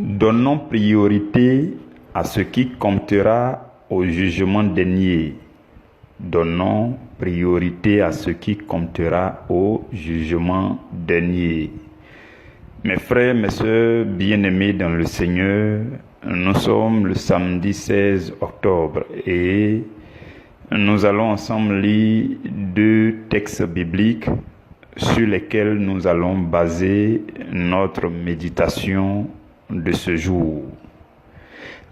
Donnons priorité à ce qui comptera au jugement dernier. Donnons priorité à ce qui comptera au jugement dernier. Mes frères, mes sœurs bien-aimés dans le Seigneur, nous sommes le samedi 16 octobre et nous allons ensemble lire 2 textes bibliques sur lesquels nous allons baser notre méditation de ce jour.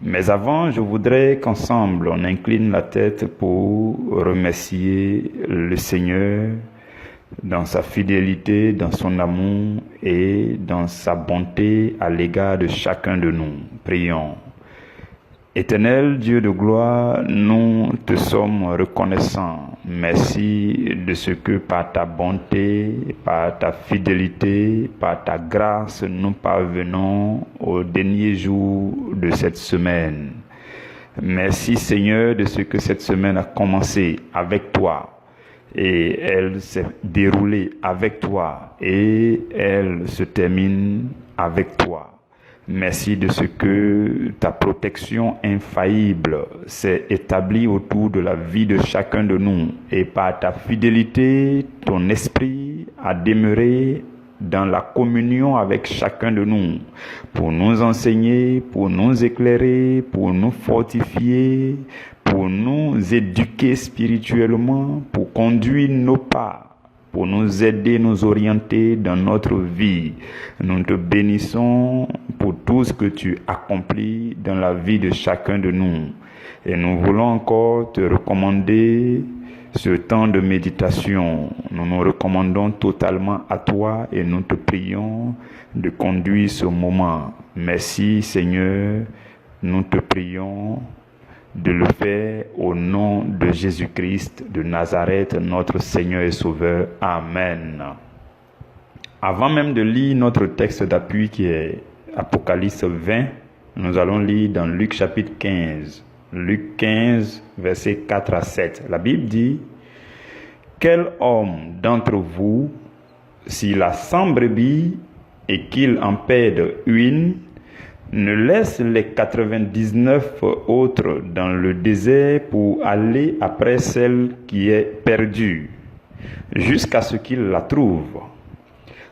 Mais avant, je voudrais qu'ensemble on incline la tête pour remercier le Seigneur dans sa fidélité, dans son amour et dans sa bonté à l'égard de chacun de nous. Prions. Éternel Dieu de gloire, nous te sommes reconnaissants. Merci de ce que par ta bonté, par ta fidélité, par ta grâce, nous parvenons au dernier jour de cette semaine. Merci Seigneur de ce que cette semaine a commencé avec toi et elle s'est déroulée avec toi et elle se termine avec toi. Merci de ce que ta protection infaillible s'est établie autour de la vie de chacun de nous et par ta fidélité, ton esprit a demeuré dans la communion avec chacun de nous pour nous enseigner, pour nous éclairer, pour nous fortifier, pour nous éduquer spirituellement, pour conduire nos pas, pour nous aider, nous orienter dans notre vie. Nous te bénissons pour tout ce que tu accomplis dans la vie de chacun de nous. Et nous voulons encore te recommander ce temps de méditation. Nous nous recommandons totalement à toi et nous te prions de conduire ce moment. Merci Seigneur, nous te prions de le faire au nom de Jésus-Christ de Nazareth, notre Seigneur et Sauveur. Amen. Avant même de lire notre texte d'appui qui est Apocalypse 20, nous allons lire dans Luc chapitre 15. Luc 15, versets 4 à 7. La Bible dit: « Quel homme d'entre vous, s'il a 100 brebis et qu'il en perde une, ne laisse les 99 autres dans le désert pour aller après celle qui est perdue, jusqu'à ce qu'il la trouve.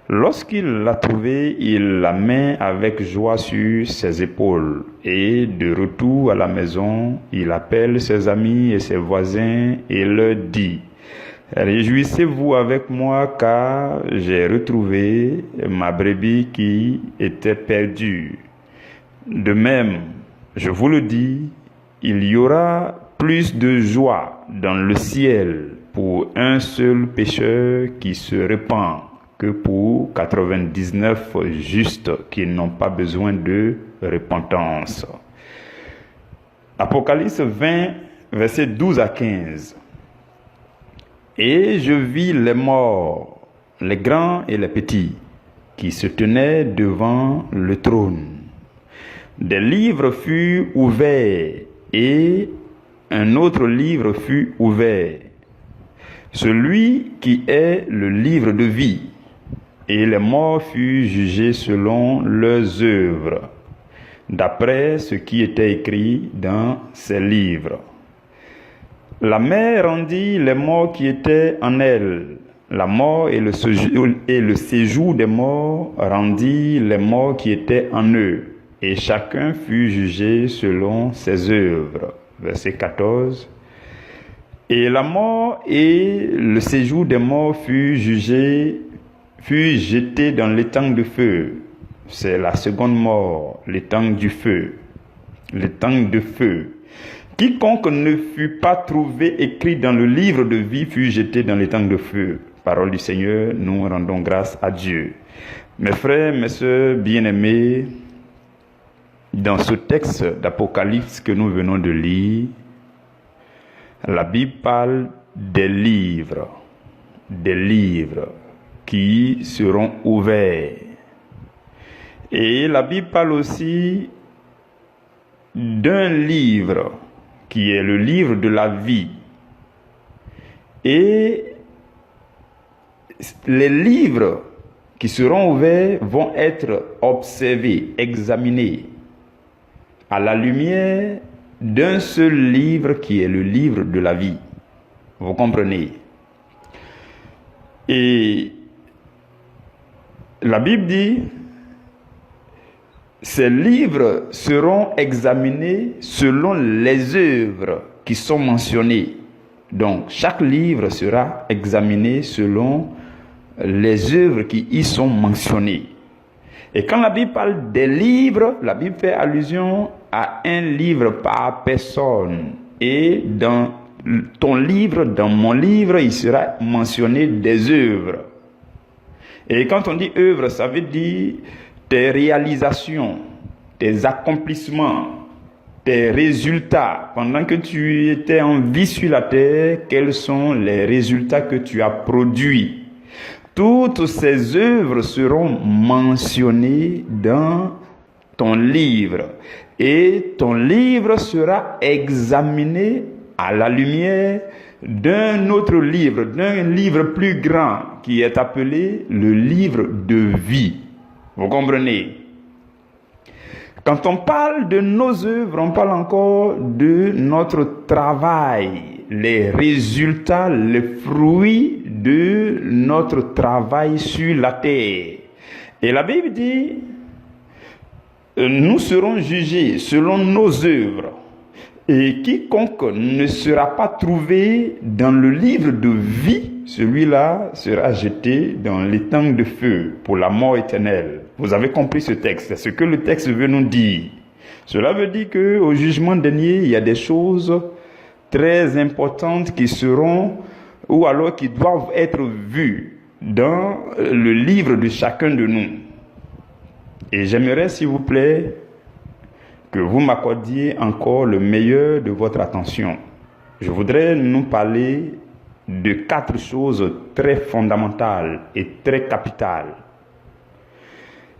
Lorsqu'il l'a trouvée, il la met avec joie sur ses épaules, et de retour à la maison, il appelle ses amis et ses voisins et leur dit: « Réjouissez-vous avec moi, car j'ai retrouvé ma brebis qui était perdue. » De même, je vous le dis, il y aura plus de joie dans le ciel pour un seul pécheur qui se repent que pour 99 justes qui n'ont pas besoin de repentance. Apocalypse 20, versets 12 à 15. Et je vis les morts, les grands et les petits, qui se tenaient devant le trône. Des livres furent ouverts et un autre livre fut ouvert, celui qui est le livre de vie, et les morts furent jugés selon leurs œuvres, d'après ce qui était écrit dans ces livres. La mer rendit les morts qui étaient en elle. La mort et le séjour des morts rendit les morts qui étaient en eux. Et chacun fut jugé selon ses œuvres. Verset 14. Et la mort et le séjour des morts fut jeté dans l'étang de feu. C'est la seconde mort, l'étang du feu. L'étang de feu. Quiconque ne fut pas trouvé écrit dans le livre de vie fut jeté dans l'étang de feu. Parole du Seigneur, nous rendons grâce à Dieu. Mes frères, mes sœurs bien-aimés, dans ce texte d'Apocalypse que nous venons de lire, la Bible parle des livres qui seront ouverts. Et la Bible parle aussi d'un livre qui est le livre de la vie. Et les livres qui seront ouverts vont être observés, examinés à la lumière d'un seul livre qui est le livre de la vie. Vous comprenez? Et la Bible dit, ces livres seront examinés selon les œuvres qui sont mentionnées. Donc, chaque livre sera examiné selon les œuvres qui y sont mentionnées. Et quand la Bible parle des livres, la Bible fait allusion à un livre par personne. Et dans ton livre, dans mon livre, il sera mentionné des œuvres. Et quand on dit œuvre, ça veut dire tes réalisations, tes accomplissements, tes résultats. Pendant que tu étais en vie sur la terre, quels sont les résultats que tu as produits? Toutes ces œuvres seront mentionnées dans ton livre. Et ton livre sera examiné à la lumière d'un autre livre, d'un livre plus grand qui est appelé le livre de vie. Vous comprenez? Quand on parle de nos œuvres, on parle encore de notre travail, les résultats, les fruits de notre travail sur la terre. Et la Bible dit, nous serons jugés selon nos œuvres. Et quiconque ne sera pas trouvé dans le livre de vie, celui-là sera jeté dans l'étang de feu pour la mort éternelle. Vous avez compris ce texte, c'est ce que le texte veut nous dire. Cela veut dire qu'au jugement dernier, il y a des choses très importantes qui seront, ou alors qui doivent être vues dans le livre de chacun de nous. Et j'aimerais, s'il vous plaît, que vous m'accordiez encore le meilleur de votre attention. Je voudrais nous parler de 4 choses très fondamentales et très capitales.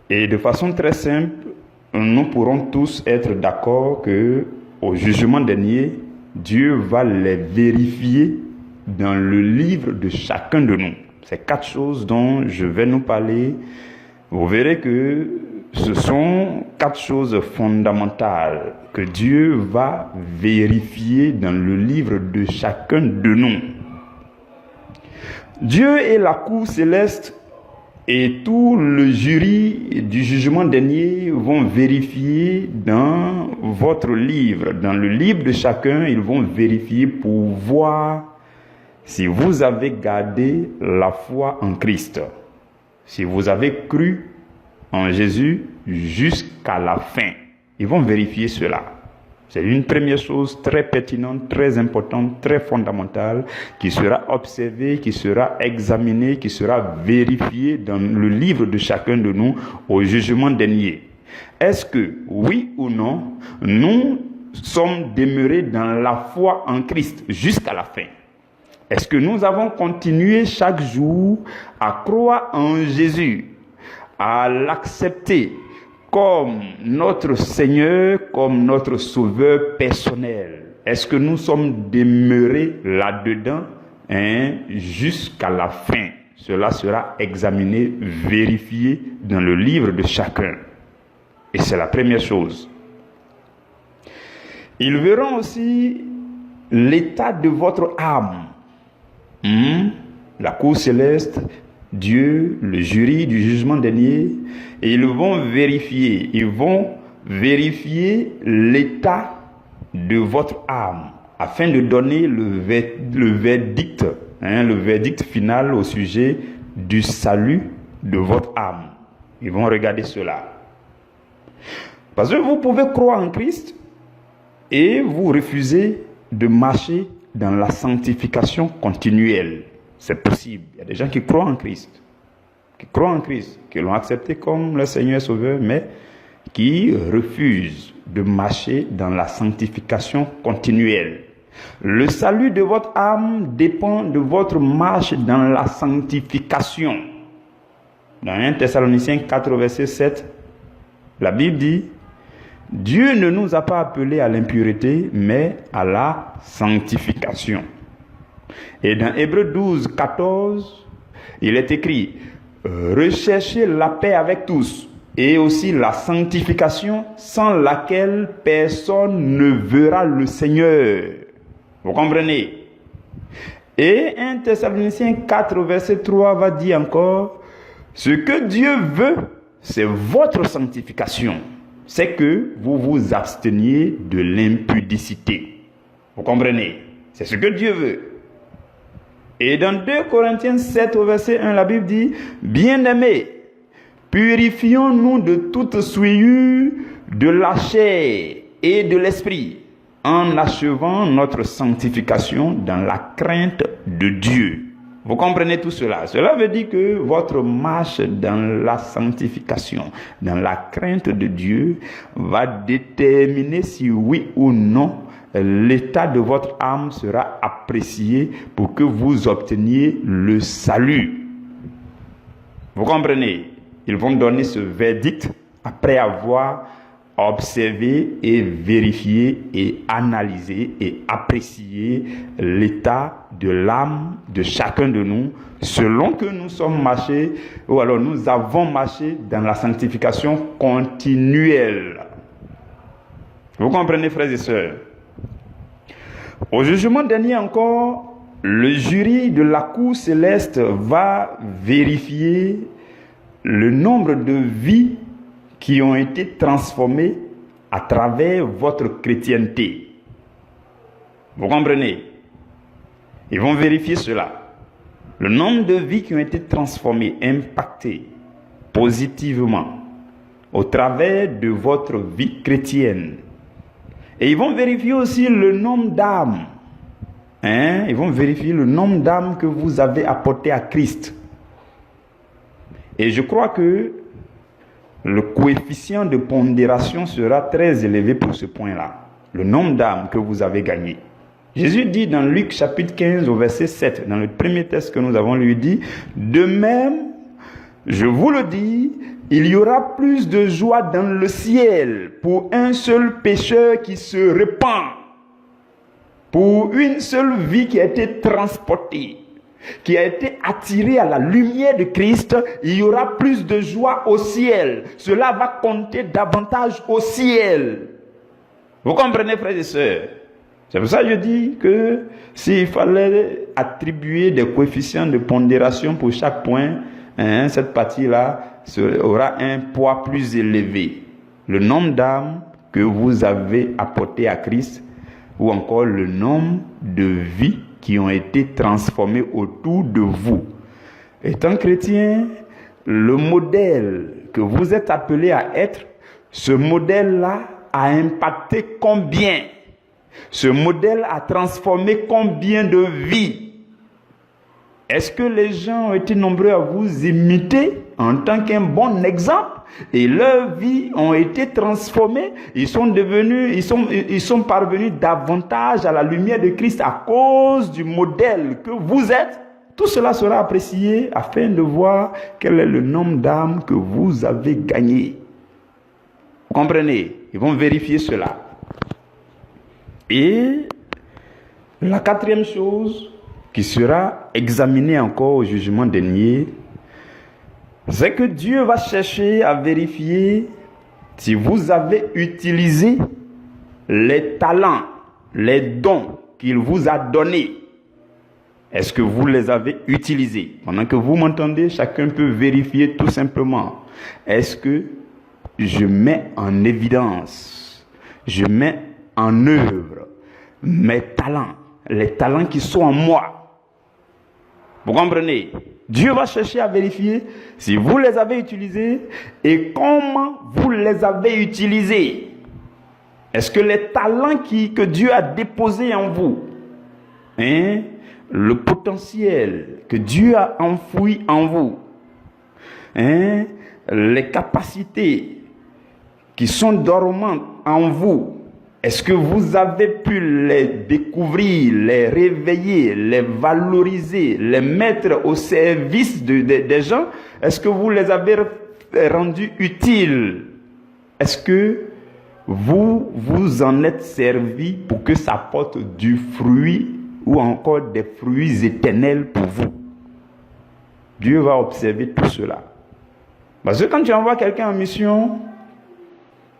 Et de façon très simple, nous pourrons tous être d'accord que au jugement dernier, Dieu va les vérifier dans le livre de chacun de nous. Ces 4 choses dont je vais nous parler, vous verrez que ce sont 4 choses fondamentales que Dieu va vérifier dans le livre de chacun de nous. Dieu et la cour céleste et tout le jury du jugement dernier vont vérifier dans votre livre, dans le livre de chacun, ils vont vérifier pour voir si vous avez gardé la foi en Christ, si vous avez cru en Jésus jusqu'à la fin. Ils vont vérifier cela. C'est une première chose très pertinente, très importante, très fondamentale, qui sera observée, qui sera examinée, qui sera vérifiée dans le livre de chacun de nous au jugement dernier. Est-ce que, oui ou non, nous sommes demeurés dans la foi en Christ jusqu'à la fin? Est-ce que nous avons continué chaque jour à croire en Jésus, à l'accepter comme notre Seigneur, comme notre Sauveur personnel? Est-ce que nous sommes demeurés là-dedans jusqu'à la fin? Cela sera examiné, vérifié dans le livre de chacun. Et c'est la première chose. Ils verront aussi l'état de votre âme. La cour céleste, Dieu, le jury du jugement dernier, et ils vont vérifier l'état de votre âme, afin de donner le verdict final au sujet du salut de votre âme. Ils vont regarder cela. Parce que vous pouvez croire en Christ et vous refusez de marcher dans la sanctification continuelle. C'est possible. Il y a des gens qui croient en Christ, qui l'ont accepté comme le Seigneur Sauveur, mais qui refusent de marcher dans la sanctification continuelle. Le salut de votre âme dépend de votre marche dans la sanctification. Dans 1 Thessaloniciens 4, verset 7, la Bible dit: Dieu ne nous a pas appelés à l'impureté, mais à la sanctification. Et dans Hébreux 12, 14, il est écrit: recherchez la paix avec tous et aussi la sanctification sans laquelle personne ne verra le Seigneur. Vous comprenez? Et 1 Thessaloniciens 4, verset 3 va dire encore, ce que Dieu veut, c'est votre sanctification. C'est que vous vous absteniez de l'impudicité. Vous comprenez? C'est ce que Dieu veut. Et dans 2 Corinthiens 7 au verset 1, la Bible dit, bien-aimés, purifions-nous de toute souillure de la chair et de l'esprit, en achevant notre sanctification dans la crainte de Dieu. Vous comprenez tout cela? Cela veut dire que votre marche dans la sanctification, dans la crainte de Dieu, va déterminer si oui ou non l'état de votre âme sera apprécié pour que vous obteniez le salut. Vous comprenez? Ils vont donner ce verdict après avoir observé et vérifié et analysé et apprécié l'état de l'âme de chacun de nous selon que nous sommes marchés ou alors nous avons marché dans la sanctification continuelle. Vous comprenez, frères et sœurs? Au jugement dernier encore, le jury de la cour céleste va vérifier le nombre de vies qui ont été transformées à travers votre chrétienté. Vous comprenez? Ils vont vérifier cela. Le nombre de vies qui ont été transformées, impactées positivement au travers de votre vie chrétienne. Et ils vont vérifier aussi le nombre d'âmes. Ils vont vérifier le nombre d'âmes que vous avez apportées à Christ. Et je crois que le coefficient de pondération sera très élevé pour ce point-là. Le nombre d'âmes que vous avez gagné. Jésus dit dans Luc chapitre 15 au verset 7, dans le premier texte que nous avons lu, dit, de même, je vous le dis, il y aura plus de joie dans le ciel pour un seul pécheur qui se repent, pour une seule vie qui a été transportée, qui a été attiré à la lumière de Christ, il y aura plus de joie au ciel. Cela va compter davantage au ciel. Vous comprenez, frères et sœurs? C'est pour ça que je dis que s'il fallait attribuer des coefficients de pondération pour chaque point, cette partie-là aura un poids plus élevé. Le nombre d'âmes que vous avez apportées à Christ, ou encore le nombre de vies qui ont été transformés autour de vous. Étant chrétien, le modèle que vous êtes appelé à être, ce modèle-là a impacté combien? Ce modèle a transformé combien de vies? Est-ce que les gens ont été nombreux à vous imiter en tant qu'un bon exemple? Et leurs vies ont été transformées, ils sont parvenus davantage à la lumière de Christ à cause du modèle que vous êtes. Tout cela sera apprécié afin de voir quel est le nombre d'âmes que vous avez gagné. Vous comprenez? Ils vont vérifier cela. Et la quatrième chose qui sera examinée encore au jugement dernier, c'est que Dieu va chercher à vérifier si vous avez utilisé les talents, les dons qu'il vous a donnés. Est-ce que vous les avez utilisés? Pendant que vous m'entendez, chacun peut vérifier tout simplement. Est-ce que je mets en évidence, je mets en œuvre mes talents, les talents qui sont en moi? Vous comprenez? Dieu va chercher à vérifier si vous les avez utilisés et comment vous les avez utilisés. Est-ce que les talents que Dieu a déposés en vous, le potentiel que Dieu a enfoui en vous, les capacités qui sont dormantes en vous, est-ce que vous avez pu les découvrir, les réveiller, les valoriser, les mettre au service des gens? Est-ce que vous les avez rendus utiles? Est-ce que vous vous en êtes servi pour que ça porte du fruit ou encore des fruits éternels pour vous? Dieu va observer tout cela. Parce que quand tu envoies quelqu'un en mission,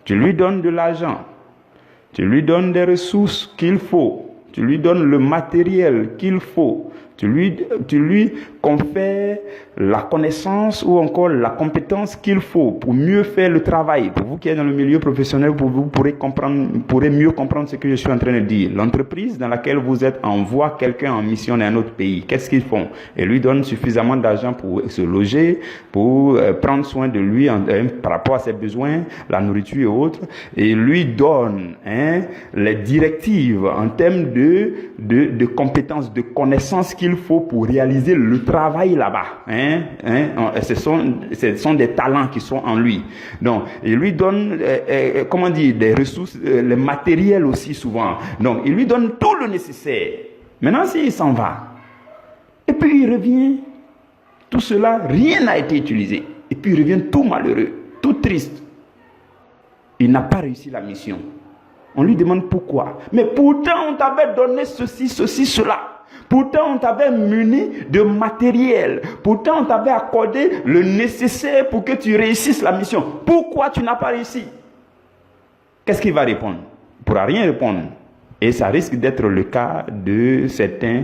tu lui donnes de l'argent, tu lui donnes des ressources qu'il faut, tu lui donnes le matériel qu'il faut, tu lui confères la connaissance ou encore la compétence qu'il faut pour mieux faire le travail. Pour vous qui êtes dans le milieu professionnel, vous pourrez mieux comprendre ce que je suis en train de dire. L'entreprise dans laquelle vous êtes envoie quelqu'un en mission dans un autre pays. Qu'est-ce qu'ils font? Ils lui donnent suffisamment d'argent pour se loger, pour prendre soin de lui par rapport à ses besoins, la nourriture et autres, et lui donnent les directives en termes de compétences, de connaissances qu'il faut pour réaliser le travail là-bas. Ce sont des talents qui sont en lui. Donc, il lui donne, des ressources, le matériel aussi souvent. Donc, il lui donne tout le nécessaire. Maintenant, s'il s'en va, et puis il revient, tout cela, rien n'a été utilisé. Et puis il revient tout malheureux, tout triste. Il n'a pas réussi la mission. On lui demande pourquoi. Mais pourtant, on t'avait donné ceci, cela. Pourtant, on t'avait muni de matériel. Pourtant, on t'avait accordé le nécessaire pour que tu réussisses la mission. Pourquoi tu n'as pas réussi? Qu'est-ce qu'il va répondre? Il ne pourra rien répondre. Et ça risque d'être le cas de certains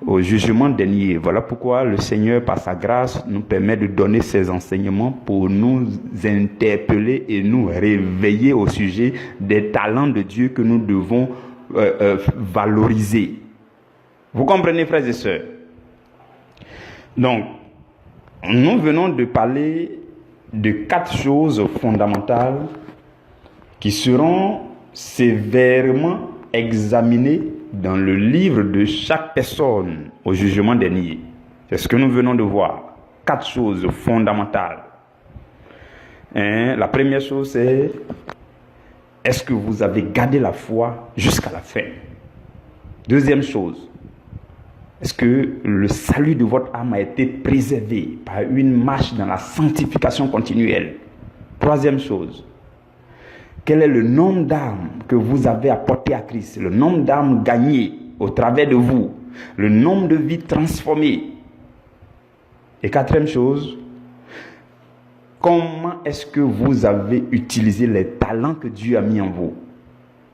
au jugement dernier. Voilà pourquoi le Seigneur, par sa grâce, nous permet de donner ces enseignements pour nous interpeller et nous réveiller au sujet des talents de Dieu que nous devons valoriser. Vous comprenez, frères et sœurs? Donc, nous venons de parler de 4 choses fondamentales qui seront sévèrement examinées dans le livre de chaque personne au jugement dernier. C'est ce que nous venons de voir. 4 choses fondamentales. La première chose, c'est: est-ce que vous avez gardé la foi jusqu'à la fin? Deuxième chose: est-ce que le salut de votre âme a été préservé par une marche dans la sanctification continuelle? Troisième chose: quel est le nombre d'âmes que vous avez apporté à Christ? Le nombre d'âmes gagnées au travers de vous? Le nombre de vies transformées? Et quatrième chose: comment est-ce que vous avez utilisé les talents que Dieu a mis en vous?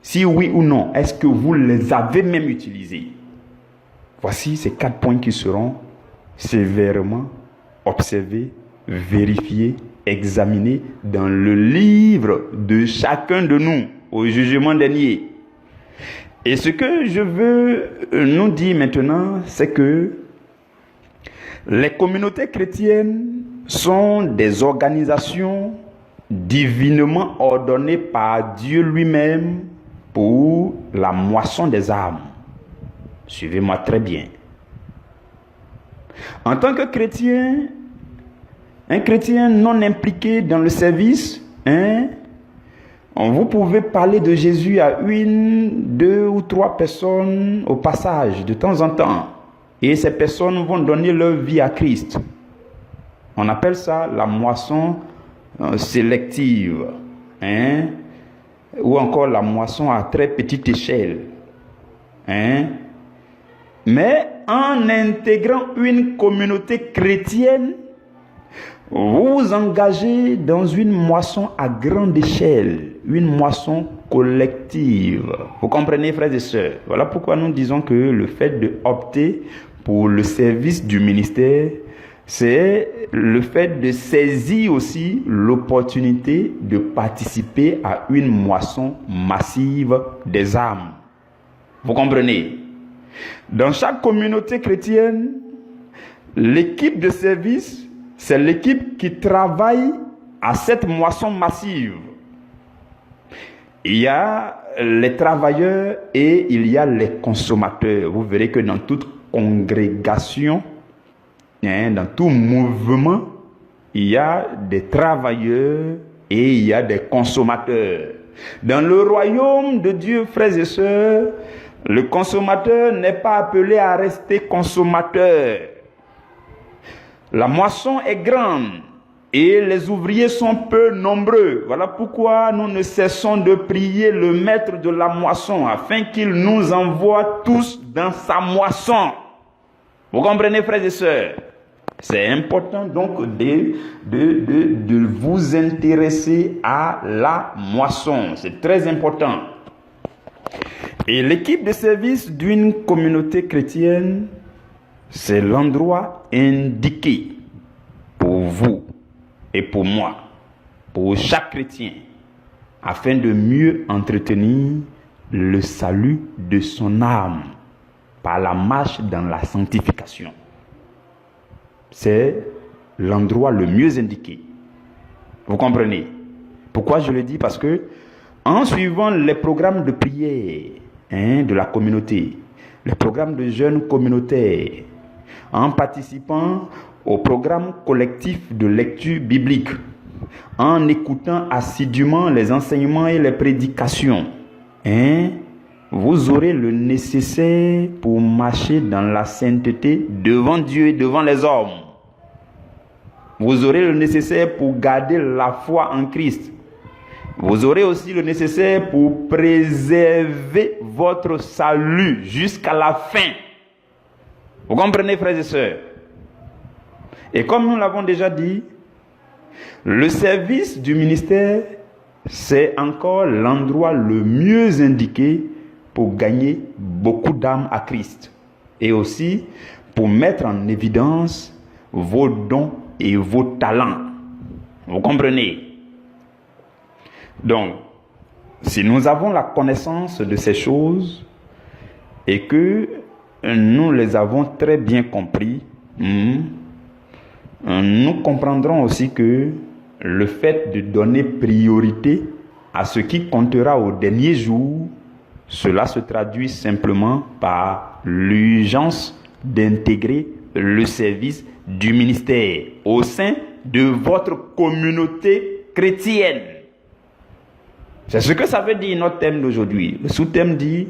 Si oui ou non, est-ce que vous les avez même utilisés? Voici ces 4 points qui seront sévèrement observés, vérifiés, examinés dans le livre de chacun de nous au jugement dernier. Et ce que je veux nous dire maintenant, c'est que les communautés chrétiennes sont des organisations divinement ordonnées par Dieu lui-même pour la moisson des âmes. Suivez-moi très bien. En tant que chrétien, un chrétien non impliqué dans le service, vous pouvez parler de Jésus à 1, 2 ou 3 personnes au passage, de temps en temps. Et ces personnes vont donner leur vie à Christ. On appelle ça la moisson sélective. Ou encore la moisson à très petite échelle. Mais en intégrant une communauté chrétienne, vous vous engagez dans une moisson à grande échelle, une moisson collective. Vous comprenez, frères et sœurs? Voilà pourquoi nous disons que le fait d'opter pour le service du ministère, c'est le fait de saisir aussi l'opportunité de participer à une moisson massive des âmes. Vous comprenez? Dans chaque communauté chrétienne, l'équipe de service, c'est l'équipe qui travaille à cette moisson massive. Il y a les travailleurs et il y a les consommateurs. Vous verrez que dans toute congrégation, dans tout mouvement, il y a des travailleurs et il y a des consommateurs. Dans le royaume de Dieu, frères et sœurs, le consommateur n'est pas appelé à rester consommateur. La moisson est grande et les ouvriers sont peu nombreux. Voilà pourquoi nous ne cessons de prier le maître de la moisson afin qu'il nous envoie tous dans sa moisson. Vous comprenez, frères et sœurs? C'est important donc de vous intéresser à la moisson. C'est très important. Et l'équipe de service d'une communauté chrétienne, c'est l'endroit indiqué pour vous et pour moi, pour chaque chrétien, afin de mieux entretenir le salut de son âme par la marche dans la sanctification. C'est l'endroit le mieux indiqué. Vous comprenez? Pourquoi je le dis? Parce que en suivant les programmes de prière de la communauté, les programmes de jeûne communautaire, en participant au programme collectif de lecture biblique, en écoutant assidûment les enseignements et les prédications, vous aurez le nécessaire pour marcher dans la sainteté devant Dieu et devant les hommes. Vous aurez le nécessaire pour garder la foi en Christ. Vous aurez aussi le nécessaire pour préserver votre salut jusqu'à la fin. Vous comprenez, frères et sœurs? Et comme nous l'avons déjà dit, le service du ministère, c'est encore l'endroit le mieux indiqué pour gagner beaucoup d'âmes à Christ. Et aussi pour mettre en évidence vos dons et vos talents. Vous comprenez? Donc, si nous avons la connaissance de ces choses et que nous les avons très bien compris, nous comprendrons aussi que le fait de donner priorité à ce qui comptera au dernier jour, cela se traduit simplement par l'urgence d'intégrer le service du ministère au sein de votre communauté chrétienne. C'est ce que ça veut dire notre thème d'aujourd'hui. Le sous-thème dit,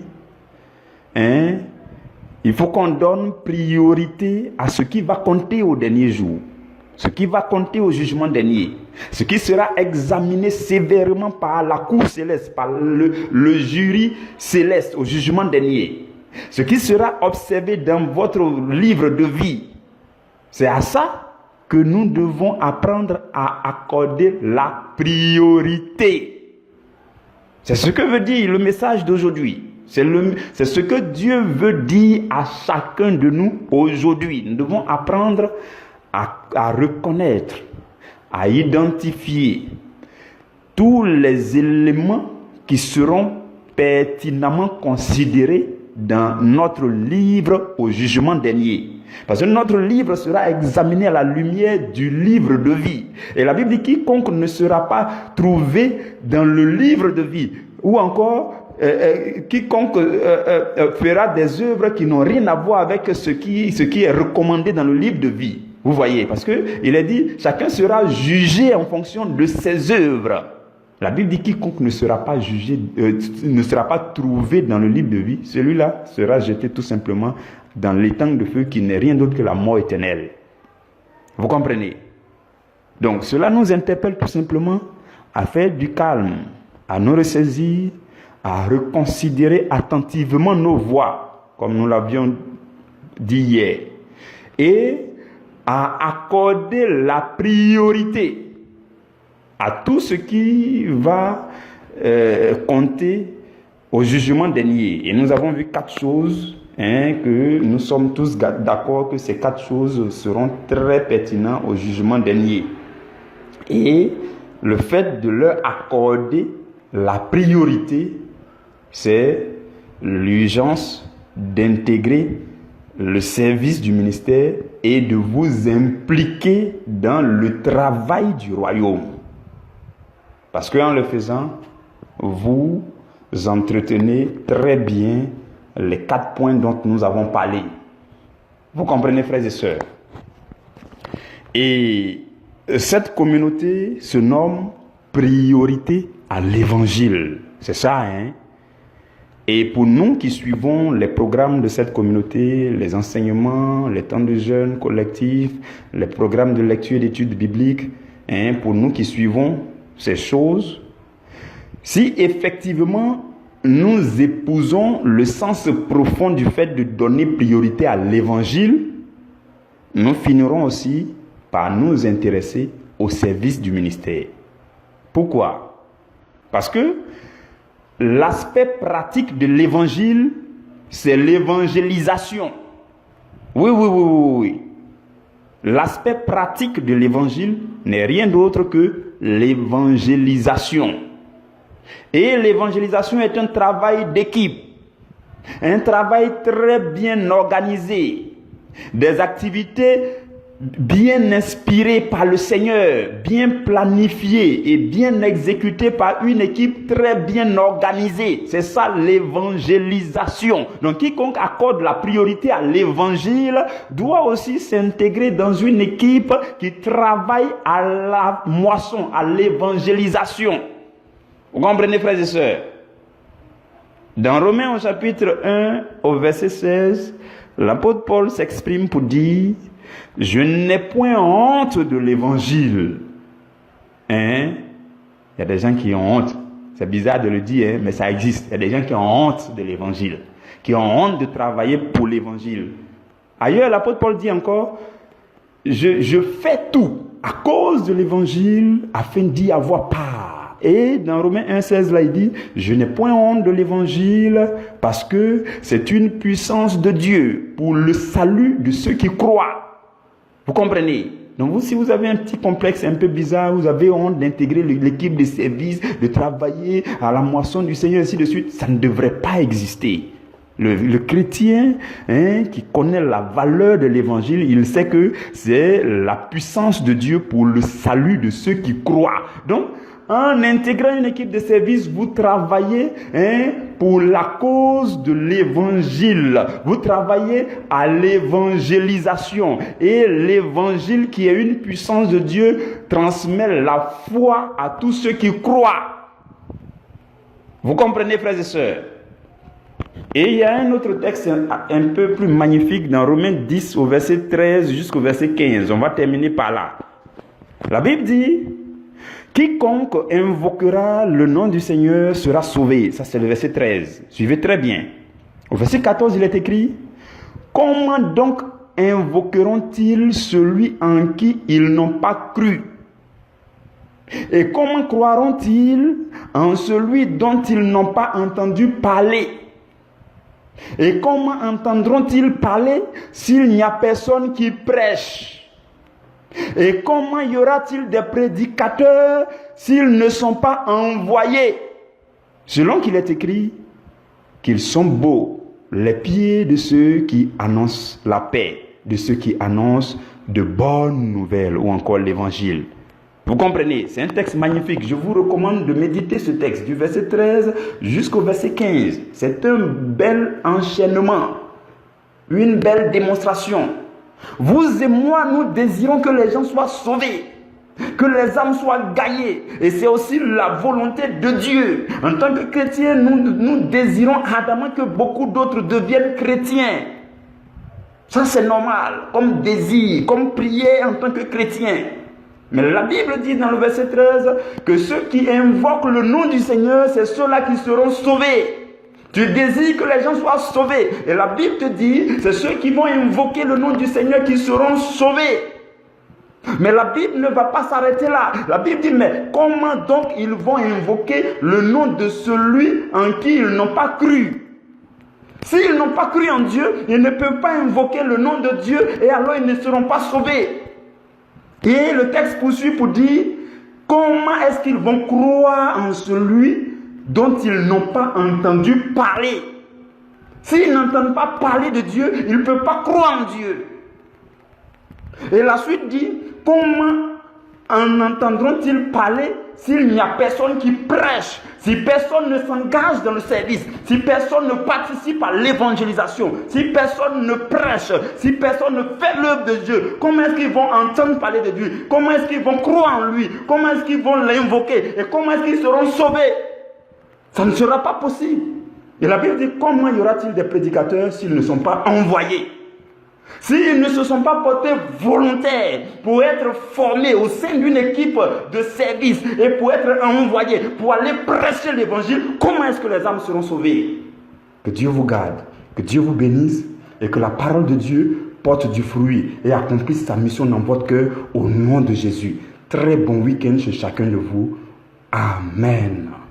il faut qu'on donne priorité à ce qui va compter au dernier jour, ce qui va compter au jugement dernier, ce qui sera examiné sévèrement par la cour céleste, par le jury céleste au jugement dernier, ce qui sera observé dans votre livre de vie. C'est à ça que nous devons apprendre à accorder la priorité. C'est ce que veut dire le message d'aujourd'hui. C'est ce que Dieu veut dire à chacun de nous aujourd'hui. Nous devons apprendre à reconnaître, à identifier tous les éléments qui seront pertinemment considérés dans notre livre au jugement dernier. Parce que notre livre sera examiné à la lumière du livre de vie. Et la Bible dit quiconque ne sera pas trouvé dans le livre de vie, ou encore quiconque fera des œuvres qui n'ont rien à voir avec ce qui est recommandé dans le livre de vie. Vous voyez, parce que il est dit, chacun sera jugé en fonction de ses œuvres. La Bible dit quiconque ne sera pas jugé, ne sera pas trouvé dans le livre de vie, celui-là sera jeté tout simplement dans l'étang de feu qui n'est rien d'autre que la mort éternelle. Vous comprenez? Donc cela nous interpelle tout simplement à faire du calme, à nous ressaisir, à reconsidérer attentivement nos voies, comme nous l'avions dit hier, et à accorder la priorité à tout ce qui va compter au jugement dernier. Et nous avons vu 4 choses, que nous sommes tous d'accord que ces 4 choses seront très pertinentes au jugement dernier. Et le fait de leur accorder la priorité, c'est l'urgence d'intégrer le service du ministère et de vous impliquer dans le travail du royaume. Parce qu'en le faisant, vous entretenez très bien les 4 points dont nous avons parlé. Vous comprenez, frères et sœurs? Et cette communauté se nomme priorité à l'évangile. C'est ça, Et pour nous qui suivons les programmes de cette communauté, les enseignements, les temps de jeûne collectif, les programmes de lecture et d'études bibliques, pour nous qui suivons ces choses, si effectivement nous épousons le sens profond du fait de donner priorité à l'évangile, nous finirons aussi par nous intéresser au service du ministère. Pourquoi? Parce que l'aspect pratique de l'évangile, c'est l'évangélisation. Oui. L'aspect pratique de l'évangile n'est rien d'autre que l'évangélisation. Et l'évangélisation est un travail d'équipe, un travail très bien organisé, des activités bien inspirées par le Seigneur, bien planifiées et bien exécutées par une équipe très bien organisée. C'est ça l'évangélisation. Donc quiconque accorde la priorité à l'évangile doit aussi s'intégrer dans une équipe qui travaille à la moisson, à l'évangélisation. Vous comprenez, frères et sœurs? Dans Romains au chapitre 1 au verset 16, l'apôtre Paul s'exprime pour dire: je n'ai point honte de l'évangile. Il y a des gens qui ont honte. C'est bizarre de le dire, mais ça existe. Il y a des gens qui ont honte de l'évangile, qui ont honte de travailler pour l'évangile. Ailleurs, l'apôtre Paul dit encore: je fais tout à cause de l'évangile afin d'y avoir part. Et dans Romains 1,16, là, il dit: je n'ai point honte de l'évangile parce que c'est une puissance de Dieu pour le salut de ceux qui croient. Vous comprenez? Donc vous, si vous avez un petit complexe un peu bizarre, vous avez honte d'intégrer l'équipe de service, de travailler à la moisson du Seigneur, ainsi de suite, ça ne devrait pas exister. Le chrétien qui connaît la valeur de l'évangile, il sait que c'est la puissance de Dieu pour le salut de ceux qui croient. Donc, en intégrant une équipe de service, vous travaillez pour la cause de l'évangile. Vous travaillez à l'évangélisation. Et l'évangile, qui est une puissance de Dieu, transmet la foi à tous ceux qui croient. Vous comprenez, frères et sœurs? Et il y a un autre texte un peu plus magnifique dans Romains 10 au verset 13 jusqu'au verset 15. On va terminer par là. La Bible dit: quiconque invoquera le nom du Seigneur sera sauvé. Ça, c'est le verset 13. Suivez très bien. Au verset 14, il est écrit: comment donc invoqueront-ils celui en qui ils n'ont pas cru? Et comment croiront-ils en celui dont ils n'ont pas entendu parler? Et comment entendront-ils parler s'il n'y a personne qui prêche? Et comment y aura-t-il des prédicateurs s'ils ne sont pas envoyés? Selon qu'il est écrit qu'ils sont beaux les pieds de ceux qui annoncent la paix, de ceux qui annoncent de bonnes nouvelles, ou encore l'évangile. Vous comprenez? C'est un texte magnifique. Je vous recommande de méditer ce texte du verset 13 jusqu'au verset 15. C'est un bel enchaînement, une belle démonstration. Vous et moi, nous désirons que les gens soient sauvés, que les âmes soient gagnées. Et c'est aussi la volonté de Dieu. En tant que chrétiens, nous désirons ardemment que beaucoup d'autres deviennent chrétiens. Ça, c'est normal, comme désir, comme prier en tant que chrétien. Mais la Bible dit dans le verset 13 que ceux qui invoquent le nom du Seigneur, c'est ceux-là qui seront sauvés. Tu désires que les gens soient sauvés. Et la Bible te dit, c'est ceux qui vont invoquer le nom du Seigneur qui seront sauvés. Mais la Bible ne va pas s'arrêter là. La Bible dit, mais comment donc ils vont invoquer le nom de celui en qui ils n'ont pas cru? S'ils n'ont pas cru en Dieu, ils ne peuvent pas invoquer le nom de Dieu et alors ils ne seront pas sauvés. Et le texte poursuit pour dire, comment est-ce qu'ils vont croire en celui dont ils n'ont pas entendu parler? S'ils n'entendent pas parler de Dieu, ils ne peuvent pas croire en Dieu. Et la suite dit, comment en entendront-ils parler s'il n'y a personne qui prêche, si personne ne s'engage dans le service, si personne ne participe à l'évangélisation, si personne ne prêche, si personne ne fait l'œuvre de Dieu? Comment est-ce qu'ils vont entendre parler de Dieu? Comment est-ce qu'ils vont croire en lui? Comment est-ce qu'ils vont l'invoquer? Et comment est-ce qu'ils seront sauvés? Ça ne sera pas possible. Et la Bible dit, comment y aura-t-il des prédicateurs s'ils ne sont pas envoyés? S'ils ne se sont pas portés volontaires pour être formés au sein d'une équipe de service et pour être envoyés, pour aller prêcher l'évangile, comment est-ce que les âmes seront sauvées? Que Dieu vous garde, que Dieu vous bénisse et que la parole de Dieu porte du fruit et accomplisse sa mission dans votre cœur au nom de Jésus. Très bon week-end chez chacun de vous. Amen.